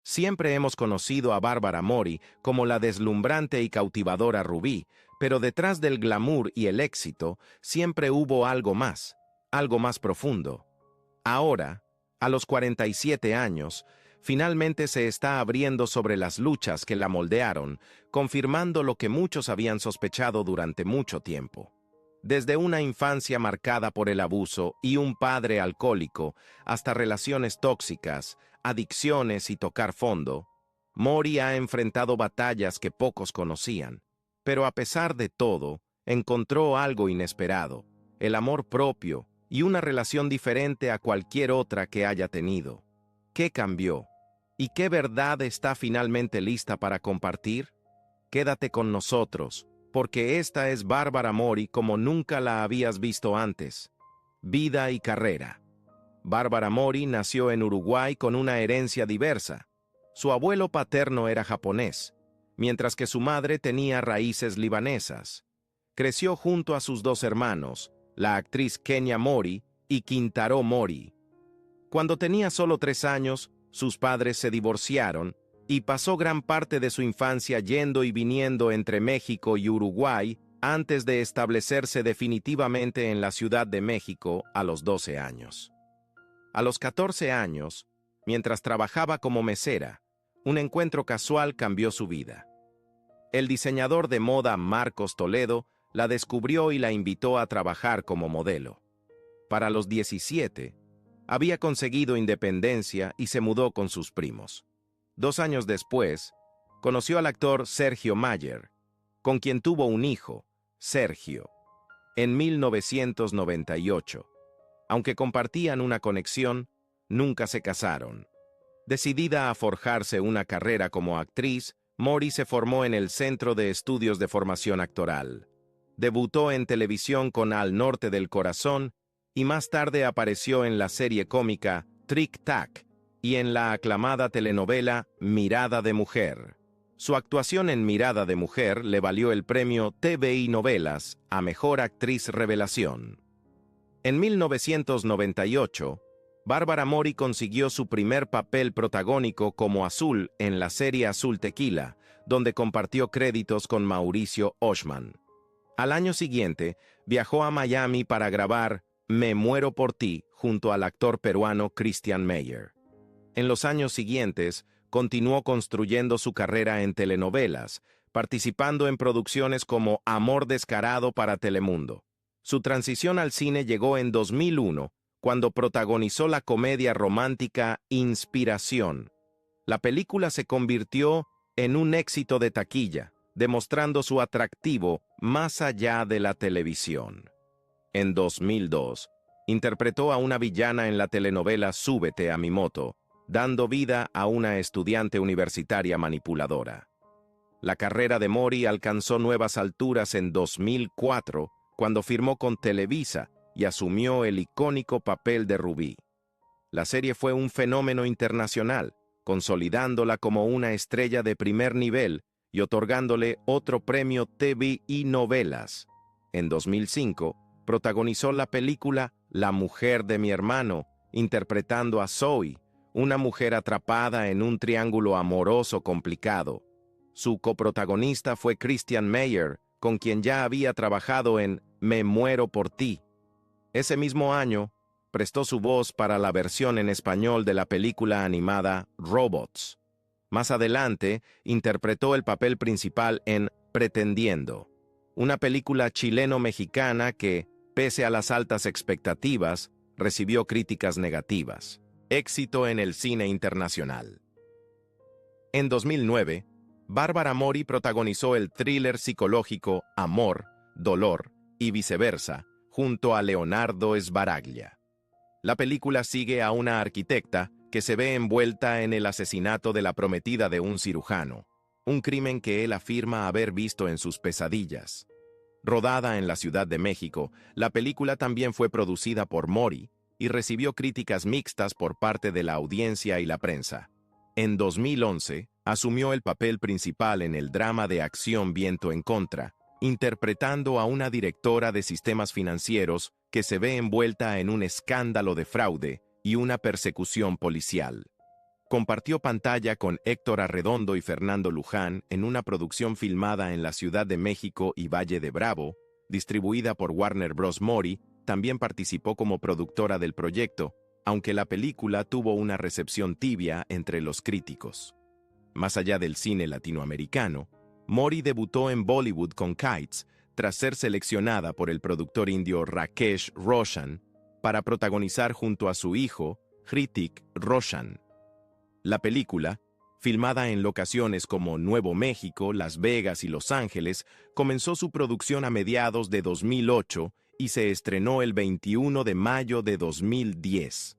Siempre hemos conocido a Bárbara Mori como la deslumbrante y cautivadora Rubí, pero detrás del glamour y el éxito siempre hubo algo más profundo. Ahora, a los 47 años, finalmente se está abriendo sobre las luchas que la moldearon, confirmando lo que muchos habían sospechado durante mucho tiempo. Desde una infancia marcada por el abuso y un padre alcohólico, hasta relaciones tóxicas, adicciones y tocar fondo, Mori ha enfrentado batallas que pocos conocían. Pero a pesar de todo, encontró algo inesperado, el amor propio y una relación diferente a cualquier otra que haya tenido. ¿Qué cambió? ¿Y qué verdad está finalmente lista para compartir? Quédate con nosotros, porque esta es Bárbara Mori como nunca la habías visto antes. Vida y carrera. Bárbara Mori nació en Uruguay con una herencia diversa. Su abuelo paterno era japonés, mientras que su madre tenía raíces libanesas. Creció junto a sus dos hermanos, la actriz Kenya Mori y Kintaro Mori. Cuando tenía solo 3 años, sus padres se divorciaron y pasó gran parte de su infancia yendo y viniendo entre México y Uruguay antes de establecerse definitivamente en la Ciudad de México a los 12 años. A los 14 años, mientras trabajaba como mesera, un encuentro casual cambió su vida. El diseñador de moda Marcos Toledo la descubrió y la invitó a trabajar como modelo. Para los 17, había conseguido independencia y se mudó con sus primos. 2 años después, conoció al actor Sergio Mayer, con quien tuvo un hijo, Sergio, en 1998. Aunque compartían una conexión, nunca se casaron. Decidida a forjarse una carrera como actriz, Mori se formó en el Centro de Estudios de Formación Actoral. Debutó en televisión con Al Norte del Corazón y más tarde apareció en la serie cómica Trick Tack y en la aclamada telenovela Mirada de Mujer. Su actuación en Mirada de Mujer le valió el premio TVI Novelas a Mejor Actriz Revelación. En 1998, Bárbara Mori consiguió su primer papel protagónico como Azul en la serie Azul Tequila, donde compartió créditos con Mauricio Oshman. Al año siguiente, viajó a Miami para grabar Me muero por ti junto al actor peruano Christian Meyer. En los años siguientes, continuó construyendo su carrera en telenovelas, participando en producciones como Amor Descarado para Telemundo. Su transición al cine llegó en 2001, cuando protagonizó la comedia romántica Inspiración. La película se convirtió en un éxito de taquilla, demostrando su atractivo más allá de la televisión. En 2002, interpretó a una villana en la telenovela Súbete a mi moto, dando vida a una estudiante universitaria manipuladora. La carrera de Mori alcanzó nuevas alturas en 2004, cuando firmó con Televisa y asumió el icónico papel de Rubí. La serie fue un fenómeno internacional, consolidándola como una estrella de primer nivel y otorgándole otro premio TVI Novelas. En 2005, protagonizó la película La mujer de mi hermano, interpretando a Zoe, una mujer atrapada en un triángulo amoroso complicado. Su coprotagonista fue Christian Meyer, con quien ya había trabajado en Me muero por ti. Ese mismo año, prestó su voz para la versión en español de la película animada Robots. Más adelante, interpretó el papel principal en Pretendiendo, una película chileno-mexicana que, pese a las altas expectativas, recibió críticas negativas. Éxito en el cine internacional. En 2009, Bárbara Mori protagonizó el thriller psicológico Amor, Dolor y Viceversa, junto a Leonardo Sbaraglia. La película sigue a una arquitecta que se ve envuelta en el asesinato de la prometida de un cirujano, un crimen que él afirma haber visto en sus pesadillas. Rodada en la Ciudad de México, la película también fue producida por Mori y recibió críticas mixtas por parte de la audiencia y la prensa. En 2011, asumió el papel principal en el drama de acción Viento en Contra, interpretando a una directora de sistemas financieros que se ve envuelta en un escándalo de fraude y una persecución policial. Compartió pantalla con Héctor Arredondo y Fernando Luján en una producción filmada en la Ciudad de México y Valle de Bravo, distribuida por Warner Bros. Mori. También participó como productora del proyecto, aunque la película tuvo una recepción tibia entre los críticos. Más allá del cine latinoamericano, Mori debutó en Bollywood con Kites, tras ser seleccionada por el productor indio Rakesh Roshan para protagonizar junto a su hijo, Hrithik Roshan. La película, filmada en locaciones como Nuevo México, Las Vegas y Los Ángeles, comenzó su producción a mediados de 2008 y se estrenó el 21 de mayo de 2010.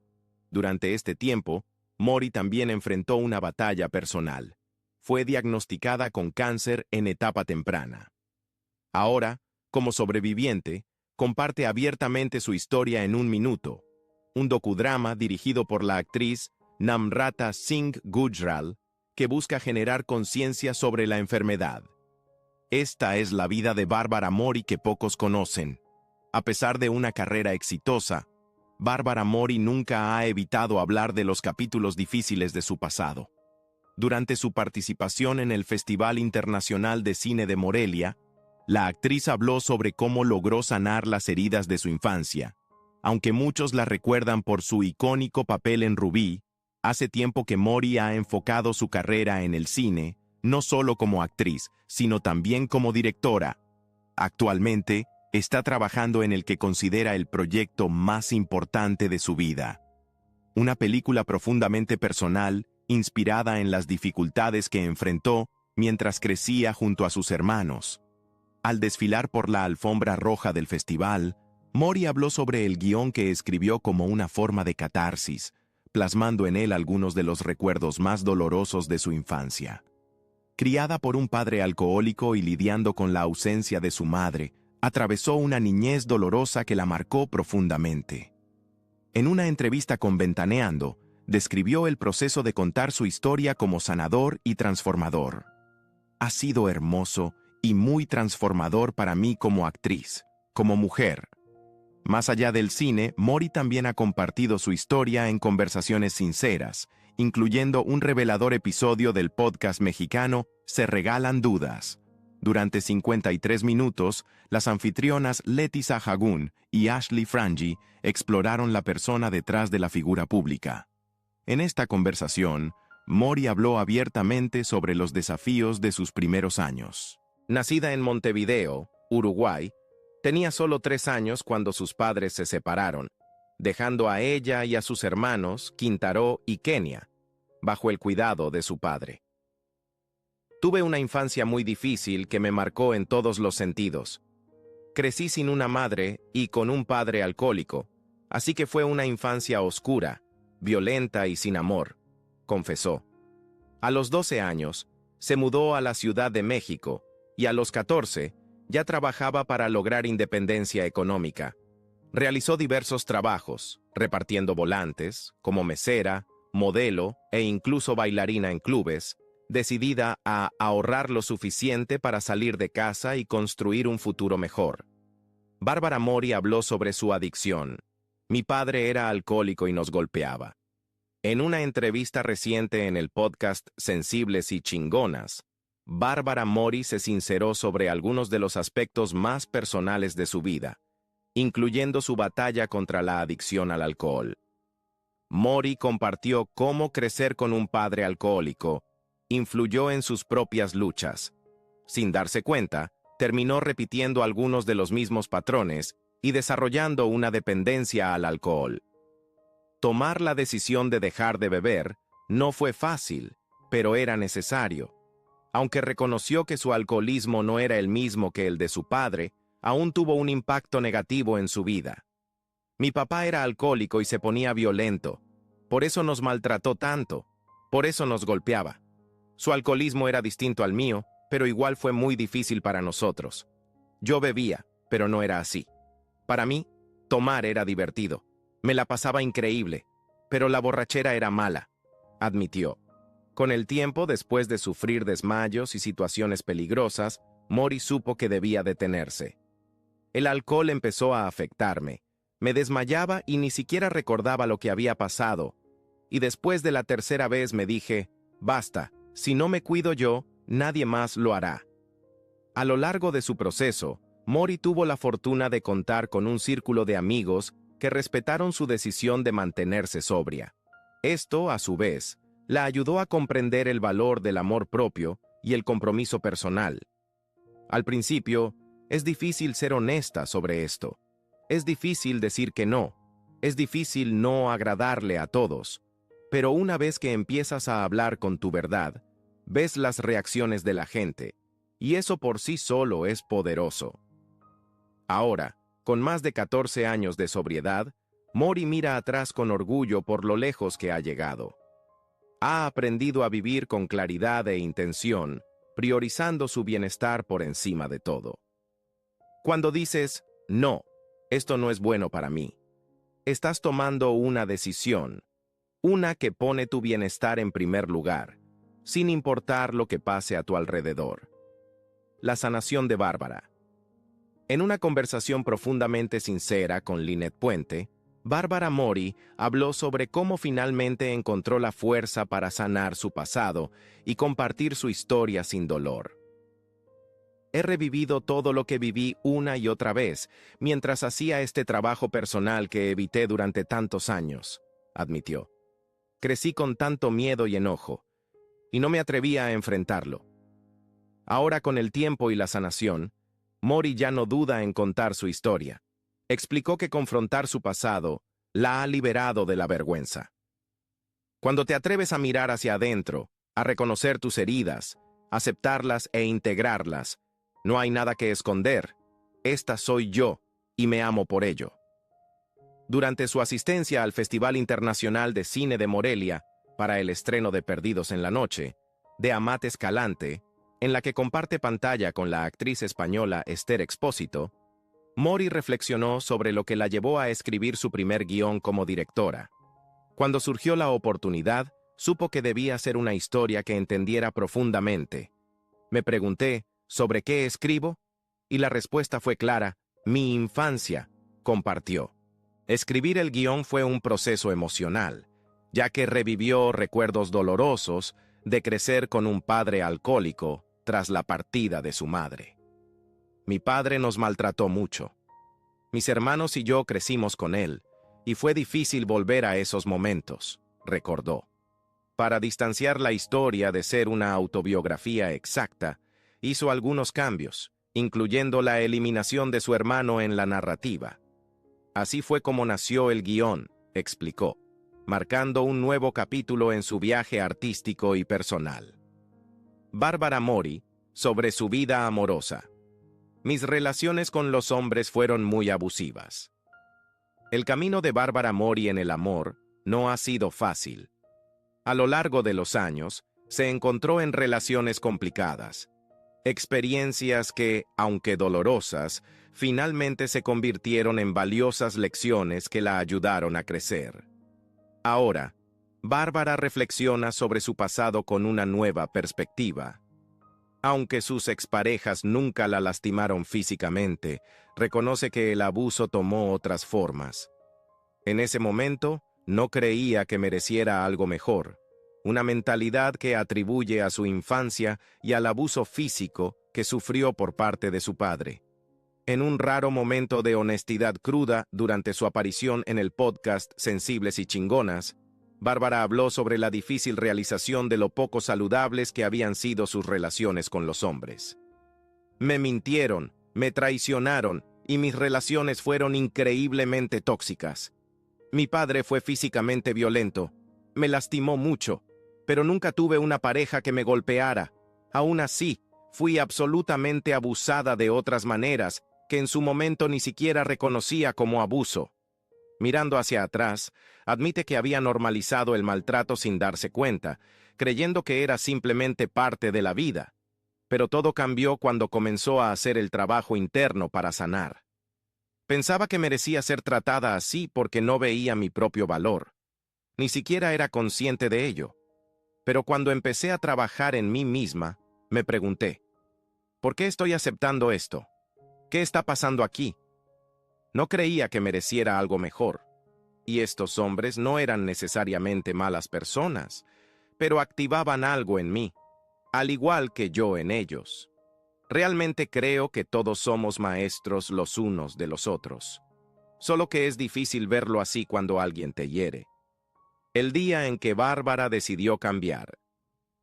Durante este tiempo, Mori también enfrentó una batalla personal. Fue diagnosticada con cáncer en etapa temprana. Ahora, como sobreviviente, comparte abiertamente su historia en 1 minuto, un docudrama dirigido por la actriz Namrata Singh Gujral, que busca generar conciencia sobre la enfermedad. Esta es la vida de Bárbara Mori que pocos conocen. A pesar de una carrera exitosa, Bárbara Mori nunca ha evitado hablar de los capítulos difíciles de su pasado. Durante su participación en el Festival Internacional de Cine de Morelia, la actriz habló sobre cómo logró sanar las heridas de su infancia. Aunque muchos la recuerdan por su icónico papel en Rubí, hace tiempo que Mori ha enfocado su carrera en el cine, no solo como actriz, sino también como directora. Actualmente, está trabajando en el que considera el proyecto más importante de su vida. Una película profundamente personal, inspirada en las dificultades que enfrentó mientras crecía junto a sus hermanos. Al desfilar por la alfombra roja del festival, Mori habló sobre el guión que escribió como una forma de catarsis, plasmando en él algunos de los recuerdos más dolorosos de su infancia. Criada por un padre alcohólico y lidiando con la ausencia de su madre, atravesó una niñez dolorosa que la marcó profundamente. En una entrevista con Ventaneando, describió el proceso de contar su historia como sanador y transformador. Ha sido hermoso y muy transformador para mí como actriz, como mujer. Más allá del cine, Mori también ha compartido su historia en conversaciones sinceras, incluyendo un revelador episodio del podcast mexicano Se Regalan Dudas. Durante 53 minutos, las anfitrionas Leti Sahagún y Ashley Frangi exploraron la persona detrás de la figura pública. En esta conversación, Mori habló abiertamente sobre los desafíos de sus primeros años. Nacida en Montevideo, Uruguay, tenía solo 3 años cuando sus padres se separaron, dejando a ella y a sus hermanos, Quintaró y Kenia, bajo el cuidado de su padre. Tuve una infancia muy difícil que me marcó en todos los sentidos. Crecí sin una madre y con un padre alcohólico, así que fue una infancia oscura, violenta y sin amor, confesó. A los 12 años, se mudó a la Ciudad de México y a los 14 ya trabajaba para lograr independencia económica. Realizó diversos trabajos, repartiendo volantes, como mesera, modelo e incluso bailarina en clubes, decidida a ahorrar lo suficiente para salir de casa y construir un futuro mejor. Bárbara Mori habló sobre su adicción. Mi padre era alcohólico y nos golpeaba. En una entrevista reciente en el podcast Sensibles y Chingonas, Bárbara Mori se sinceró sobre algunos de los aspectos más personales de su vida, incluyendo su batalla contra la adicción al alcohol. Mori compartió cómo crecer con un padre alcohólico influyó en sus propias luchas. Sin darse cuenta, terminó repitiendo algunos de los mismos patrones y desarrollando una dependencia al alcohol. Tomar la decisión de dejar de beber no fue fácil, pero era necesario. Aunque reconoció que su alcoholismo no era el mismo que el de su padre, aún tuvo un impacto negativo en su vida. Mi papá era alcohólico y se ponía violento. Por eso nos maltrató tanto. Por eso nos golpeaba. Su alcoholismo era distinto al mío, pero igual fue muy difícil para nosotros. Yo bebía, pero no era así. Para mí, tomar era divertido. Me la pasaba increíble, pero la borrachera era mala, admitió. Con el tiempo, después de sufrir desmayos y situaciones peligrosas, Mori supo que debía detenerse. El alcohol empezó a afectarme. Me desmayaba y ni siquiera recordaba lo que había pasado. y después de la tercera vez me dije, basta, si no me cuido yo, nadie más lo hará. A lo largo de su proceso, Mori tuvo la fortuna de contar con un círculo de amigos que respetaron su decisión de mantenerse sobria. Esto, a su vez, la ayudó a comprender el valor del amor propio y el compromiso personal. Al principio, es difícil ser honesta sobre esto. Es difícil decir que no. Es difícil no agradarle a todos. Pero una vez que empiezas a hablar con tu verdad, ves las reacciones de la gente, y eso por sí solo es poderoso. Ahora, con más de 14 años de sobriedad, Mori mira atrás con orgullo por lo lejos que ha llegado. Ha aprendido a vivir con claridad e intención, priorizando su bienestar por encima de todo. Cuando dices, no, esto no es bueno para mí, estás tomando una decisión, una que pone tu bienestar en primer lugar, sin importar lo que pase a tu alrededor. La sanación de Bárbara. En una conversación profundamente sincera con Lynette Puente, Bárbara Mori habló sobre cómo finalmente encontró la fuerza para sanar su pasado y compartir su historia sin dolor. He revivido todo lo que viví una y otra vez mientras hacía este trabajo personal que evité durante tantos años, admitió. Crecí con tanto miedo y enojo, y no me atrevía a enfrentarlo. Ahora, con el tiempo y la sanación, Mori ya no duda en contar su historia. Explicó que confrontar su pasado la ha liberado de la vergüenza. Cuando te atreves a mirar hacia adentro, a reconocer tus heridas, aceptarlas e integrarlas, no hay nada que esconder. Esta soy yo, y me amo por ello. Durante su asistencia al Festival Internacional de Cine de Morelia, para el estreno de Perdidos en la Noche, de Amat Escalante, en la que comparte pantalla con la actriz española Esther Expósito, Mori reflexionó sobre lo que la llevó a escribir su primer guión como directora. Cuando surgió la oportunidad, supo que debía ser una historia que entendiera profundamente. Me pregunté, ¿sobre qué escribo? Y la respuesta fue clara, mi infancia, compartió. Escribir el guión fue un proceso emocional, ya que revivió recuerdos dolorosos de crecer con un padre alcohólico tras la partida de su madre. Mi padre nos maltrató mucho. Mis hermanos y yo crecimos con él, y fue difícil volver a esos momentos, recordó. Para distanciar la historia de ser una autobiografía exacta, hizo algunos cambios, incluyendo la eliminación de su hermano en la narrativa. Así fue como nació el guión, explicó, marcando un nuevo capítulo en su viaje artístico y personal. Bárbara Mori, sobre su vida amorosa. Mis relaciones con los hombres fueron muy abusivas. El camino de Bárbara Mori en el amor no ha sido fácil. A lo largo de los años, se encontró en relaciones complicadas. Experiencias que, aunque dolorosas, finalmente se convirtieron en valiosas lecciones que la ayudaron a crecer. Ahora, Bárbara reflexiona sobre su pasado con una nueva perspectiva. Aunque sus exparejas nunca la lastimaron físicamente, reconoce que el abuso tomó otras formas. En ese momento, no creía que mereciera algo mejor, una mentalidad que atribuye a su infancia y al abuso físico que sufrió por parte de su padre. En un raro momento de honestidad cruda durante su aparición en el podcast Sensibles y Chingonas, Bárbara habló sobre la difícil realización de lo poco saludables que habían sido sus relaciones con los hombres. Me mintieron, me traicionaron y mis relaciones fueron increíblemente tóxicas. Mi padre fue físicamente violento, me lastimó mucho, pero nunca tuve una pareja que me golpeara. Aún así, fui absolutamente abusada de otras maneras que en su momento ni siquiera reconocía como abuso. Mirando hacia atrás, admite que había normalizado el maltrato sin darse cuenta, creyendo que era simplemente parte de la vida. Pero todo cambió cuando comenzó a hacer el trabajo interno para sanar. Pensaba que merecía ser tratada así porque no veía mi propio valor. Ni siquiera era consciente de ello. Pero cuando empecé a trabajar en mí misma, me pregunté, ¿por qué estoy aceptando esto? ¿Qué está pasando aquí? No creía que mereciera algo mejor. Y estos hombres no eran necesariamente malas personas, pero activaban algo en mí, al igual que yo en ellos. Realmente creo que todos somos maestros los unos de los otros, solo que es difícil verlo así cuando alguien te hiere. El día en que Bárbara decidió cambiar.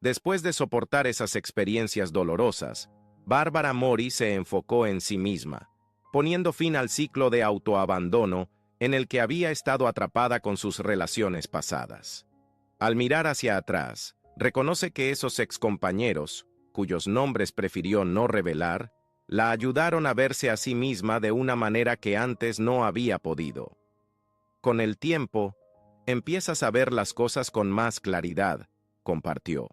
Después de soportar esas experiencias dolorosas, Bárbara Mori se enfocó en sí misma, poniendo fin al ciclo de autoabandono en el que había estado atrapada con sus relaciones pasadas. Al mirar hacia atrás, reconoce que esos excompañeros, cuyos nombres prefirió no revelar, la ayudaron a verse a sí misma de una manera que antes no había podido. Con el tiempo, empiezas a ver las cosas con más claridad, compartió.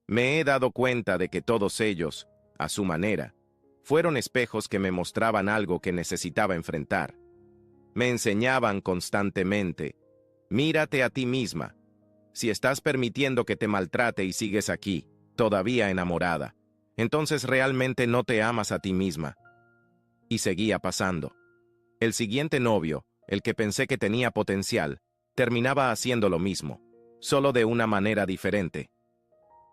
Me he dado cuenta de que todos ellos, a su manera, fueron espejos que me mostraban algo que necesitaba enfrentar. Me enseñaban constantemente, mírate a ti misma. Si estás permitiendo que te maltrate y sigues aquí, todavía enamorada, entonces realmente no te amas a ti misma. Y seguía pasando. El siguiente novio, el que pensé que tenía potencial, terminaba haciendo lo mismo, solo de una manera diferente.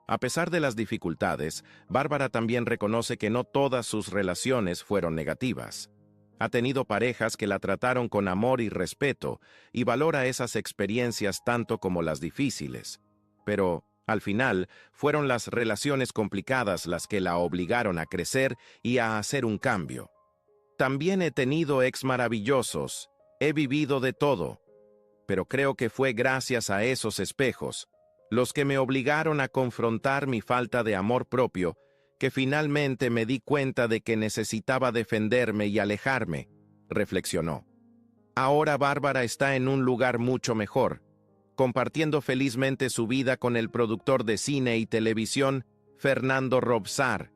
A pesar de las dificultades, Bárbara también reconoce que no todas sus relaciones fueron negativas. Ha tenido parejas que la trataron con amor y respeto y valora esas experiencias tanto como las difíciles. Pero, al final, fueron las relaciones complicadas las que la obligaron a crecer y a hacer un cambio. También he tenido ex maravillosos, he vivido de todo, pero creo que fue gracias a esos espejos, los que me obligaron a confrontar mi falta de amor propio, que finalmente me di cuenta de que necesitaba defenderme y alejarme, reflexionó. Ahora Bárbara está en un lugar mucho mejor, compartiendo felizmente su vida con el productor de cine y televisión, Fernando Robsar.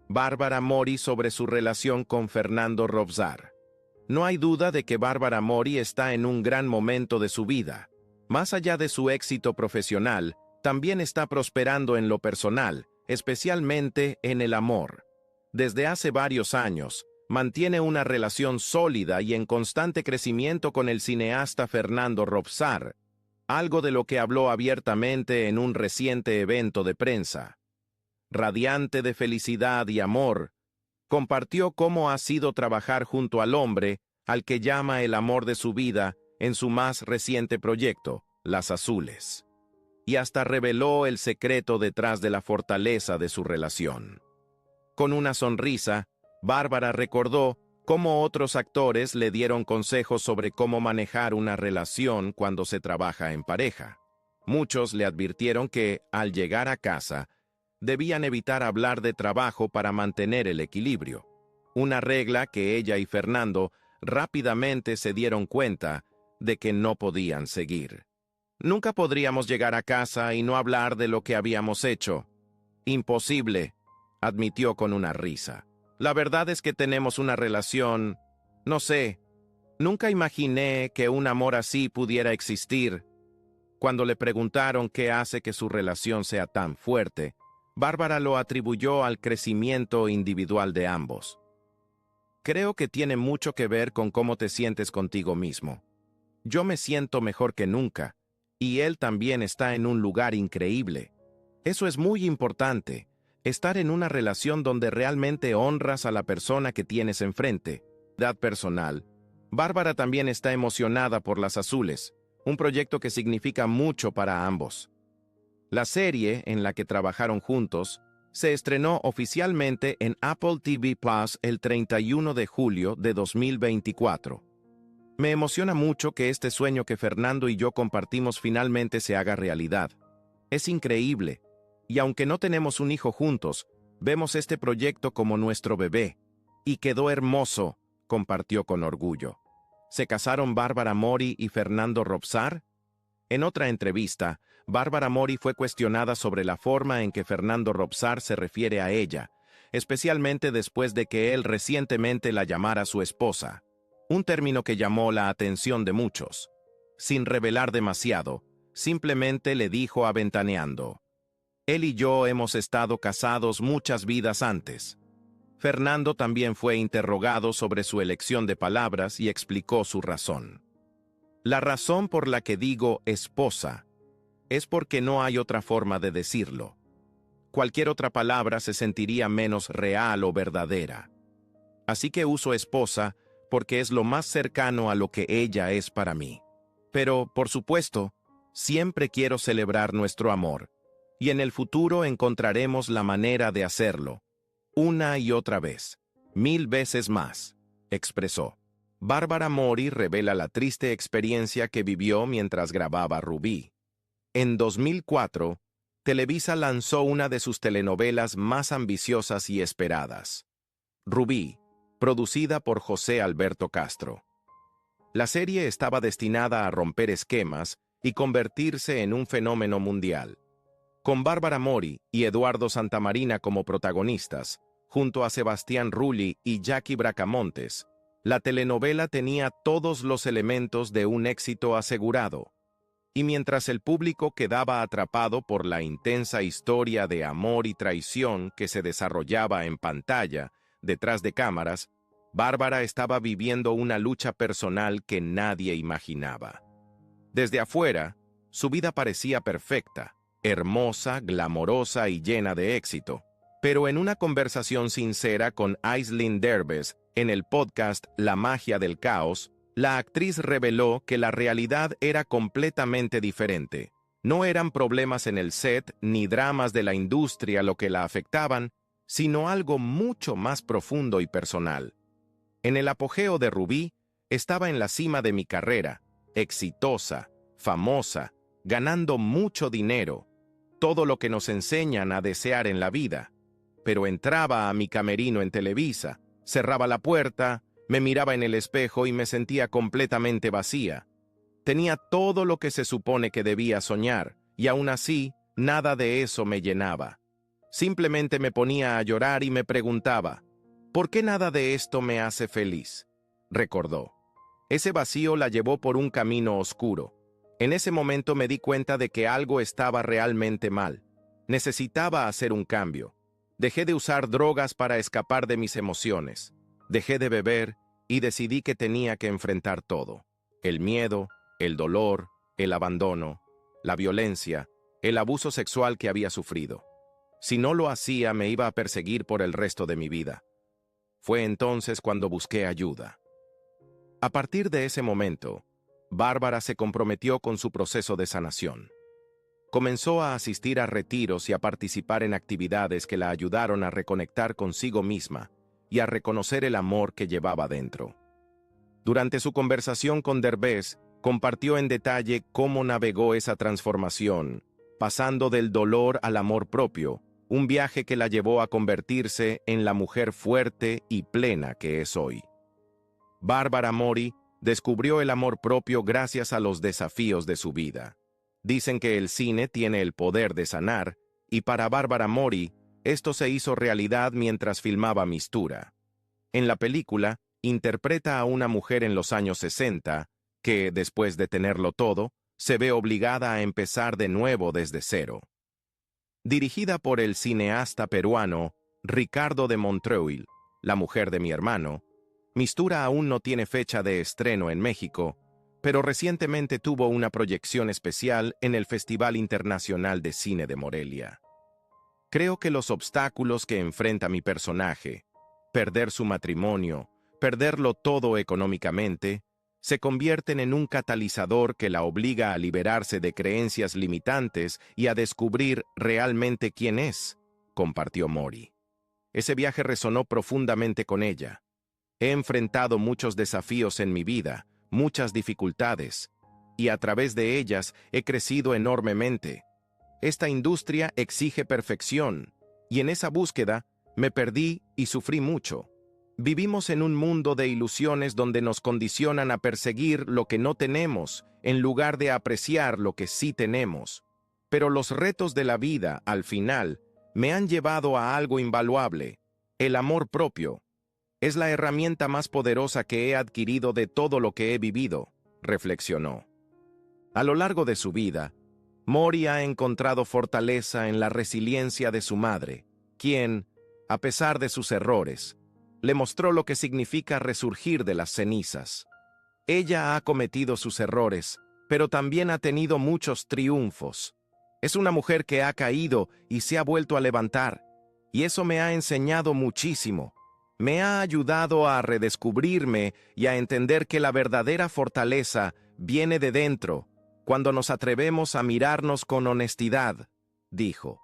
Bárbara Mori sobre su relación con Fernando Robsar. No hay duda de que Bárbara Mori está en un gran momento de su vida. Más allá de su éxito profesional, también está prosperando en lo personal, especialmente en el amor. Desde hace varios años, mantiene una relación sólida y en constante crecimiento con el cineasta Fernando Robsar, algo de lo que habló abiertamente en un reciente evento de prensa. Radiante de felicidad y amor, compartió cómo ha sido trabajar junto al hombre al que llama el amor de su vida en su más reciente proyecto, Las Azules. Y hasta reveló el secreto detrás de la fortaleza de su relación. Con una sonrisa, Bárbara recordó cómo otros actores le dieron consejos sobre cómo manejar una relación cuando se trabaja en pareja. Muchos le advirtieron que, al llegar a casa, debían evitar hablar de trabajo para mantener el equilibrio. Una regla que ella y Fernando rápidamente se dieron cuenta de que no podían seguir. Nunca podríamos llegar a casa y no hablar de lo que habíamos hecho. Imposible, admitió con una risa. La verdad es que tenemos una relación, no sé, nunca imaginé que un amor así pudiera existir. Cuando le preguntaron qué hace que su relación sea tan fuerte, Bárbara lo atribuyó al crecimiento individual de ambos. Creo que tiene mucho que ver con cómo te sientes contigo mismo. Yo me siento mejor que nunca, y él también está en un lugar increíble. Eso es muy importante, estar en una relación donde realmente honras a la persona que tienes enfrente. Edad personal. Bárbara también está emocionada por Las Azules, un proyecto que significa mucho para ambos. La serie, en la que trabajaron juntos, se estrenó oficialmente en Apple TV Plus el 31 de julio de 2024. Me emociona mucho que este sueño que Fernando y yo compartimos finalmente se haga realidad. Es increíble, y aunque no tenemos un hijo juntos, vemos este proyecto como nuestro bebé. Y quedó hermoso, compartió con orgullo. ¿Se casaron Bárbara Mori y Fernando Robsar? En otra entrevista, Bárbara Mori fue cuestionada sobre la forma en que Fernando Robsar se refiere a ella, especialmente después de que él recientemente la llamara su esposa, un término que llamó la atención de muchos. Sin revelar demasiado, simplemente le dijo aventaneando: «Él y yo hemos estado casados muchas vidas antes». Fernando también fue interrogado sobre su elección de palabras y explicó su razón. La razón por la que digo esposa es porque no hay otra forma de decirlo. Cualquier otra palabra se sentiría menos real o verdadera. Así que uso esposa porque es lo más cercano a lo que ella es para mí. Pero, por supuesto, siempre quiero celebrar nuestro amor, y en el futuro encontraremos la manera de hacerlo, una y otra vez, 1000 veces más, expresó. Bárbara Mori revela la triste experiencia que vivió mientras grababa Rubí. En 2004, Televisa lanzó una de sus telenovelas más ambiciosas y esperadas, Rubí, producida por José Alberto Castro. La serie estaba destinada a romper esquemas y convertirse en un fenómeno mundial. Con Bárbara Mori y Eduardo Santamarina como protagonistas, junto a Sebastián Rulli y Jackie Bracamontes, la telenovela tenía todos los elementos de un éxito asegurado. Y mientras el público quedaba atrapado por la intensa historia de amor y traición que se desarrollaba en pantalla, detrás de cámaras, Bárbara estaba viviendo una lucha personal que nadie imaginaba. Desde afuera, su vida parecía perfecta, hermosa, glamorosa y llena de éxito. Pero en una conversación sincera con Aislinn Derbez en el podcast La magia del caos, la actriz reveló que la realidad era completamente diferente. No eran problemas en el set ni dramas de la industria lo que la afectaban, sino algo mucho más profundo y personal. En el apogeo de Rubí, estaba en la cima de mi carrera, exitosa, famosa, ganando mucho dinero, todo lo que nos enseñan a desear en la vida. Pero entraba a mi camerino en Televisa, cerraba la puerta, me miraba en el espejo y me sentía completamente vacía. Tenía todo lo que se supone que debía soñar, y aún así, nada de eso me llenaba. Simplemente me ponía a llorar y me preguntaba, ¿por qué nada de esto me hace feliz?, recordó. Ese vacío la llevó por un camino oscuro. En ese momento me di cuenta de que algo estaba realmente mal. Necesitaba hacer un cambio. Dejé de usar drogas para escapar de mis emociones. Dejé de beber y decidí que tenía que enfrentar todo. El miedo, el dolor, el abandono, la violencia, el abuso sexual que había sufrido. Si no lo hacía, me iba a perseguir por el resto de mi vida. Fue entonces cuando busqué ayuda. A partir de ese momento, Bárbara se comprometió con su proceso de sanación. Comenzó a asistir a retiros y a participar en actividades que la ayudaron a reconectar consigo misma y a reconocer el amor que llevaba dentro. Durante su conversación con Derbez, compartió en detalle cómo navegó esa transformación, pasando del dolor al amor propio, un viaje que la llevó a convertirse en la mujer fuerte y plena que es hoy. Bárbara Mori descubrió el amor propio gracias a los desafíos de su vida. Dicen que el cine tiene el poder de sanar, y para Bárbara Mori, esto se hizo realidad mientras filmaba Mistura. En la película, interpreta a una mujer en los años 60 que, después de tenerlo todo, se ve obligada a empezar de nuevo desde cero. Dirigida por el cineasta peruano Ricardo de Montreuil, La mujer de mi hermano, Mistura aún no tiene fecha de estreno en México, pero recientemente tuvo una proyección especial en el Festival Internacional de Cine de Morelia. Creo que los obstáculos que enfrenta mi personaje, perder su matrimonio, perderlo todo económicamente, se convierten en un catalizador que la obliga a liberarse de creencias limitantes y a descubrir realmente quién es, compartió Mori. Ese viaje resonó profundamente con ella. He enfrentado muchos desafíos en mi vida, muchas dificultades, y a través de ellas he crecido enormemente. Esta industria exige perfección, y en esa búsqueda me perdí y sufrí mucho. Vivimos en un mundo de ilusiones donde nos condicionan a perseguir lo que no tenemos, en lugar de apreciar lo que sí tenemos. Pero los retos de la vida, al final, me han llevado a algo invaluable, el amor propio. Es la herramienta más poderosa que he adquirido de todo lo que he vivido, reflexionó. A lo largo de su vida, Mori ha encontrado fortaleza en la resiliencia de su madre, quien, a pesar de sus errores, le mostró lo que significa resurgir de las cenizas. Ella ha cometido sus errores, pero también ha tenido muchos triunfos. Es una mujer que ha caído y se ha vuelto a levantar, y eso me ha enseñado muchísimo. Me ha ayudado a redescubrirme y a entender que la verdadera fortaleza viene de dentro, cuando nos atrevemos a mirarnos con honestidad, dijo.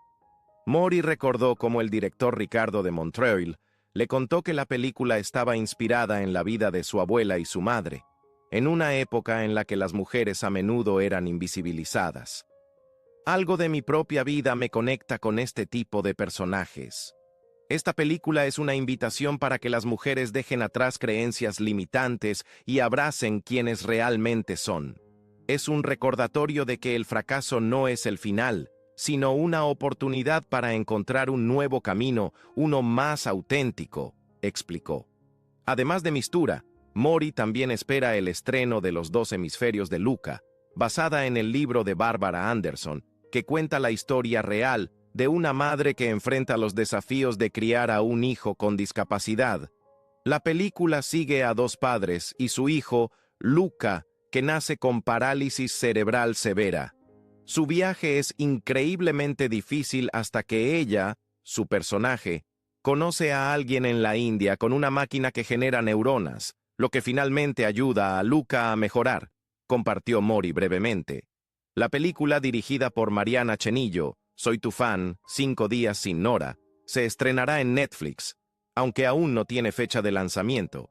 Mori recordó cómo el director Ricardo de Montreuil le contó que la película estaba inspirada en la vida de su abuela y su madre, en una época en la que las mujeres a menudo eran invisibilizadas. Algo de mi propia vida me conecta con este tipo de personajes. Esta película es una invitación para que las mujeres dejen atrás creencias limitantes y abracen quienes realmente son. Es un recordatorio de que el fracaso no es el final, sino una oportunidad para encontrar un nuevo camino, uno más auténtico, explicó. Además de Mistura, Mori también espera el estreno de Los dos hemisferios de Luca, basada en el libro de Barbara Anderson, que cuenta la historia real de una madre que enfrenta los desafíos de criar a un hijo con discapacidad. La película sigue a dos padres y su hijo, Luca, que nace con parálisis cerebral severa. Su viaje es increíblemente difícil hasta que ella, su personaje, conoce a alguien en la India con una máquina que genera neuronas, lo que finalmente ayuda a Luca a mejorar, compartió Mori brevemente. La película, dirigida por Mariana Chenillo, Soy tu fan, 5 días sin Nora, se estrenará en Netflix, aunque aún no tiene fecha de lanzamiento.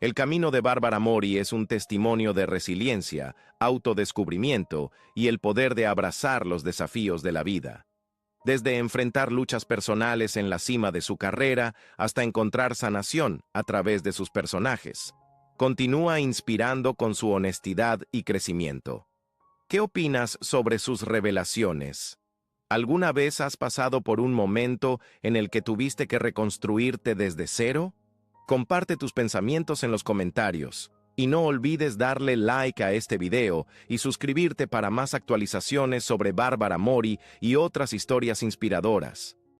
El camino de Bárbara Mori es un testimonio de resiliencia, autodescubrimiento y el poder de abrazar los desafíos de la vida. Desde enfrentar luchas personales en la cima de su carrera hasta encontrar sanación a través de sus personajes. Continúa inspirando con su honestidad y crecimiento. ¿Qué opinas sobre sus revelaciones? ¿Alguna vez has pasado por un momento en el que tuviste que reconstruirte desde cero? Comparte tus pensamientos en los comentarios y no olvides darle like a este video y suscribirte para más actualizaciones sobre Bárbara Mori y otras historias inspiradoras.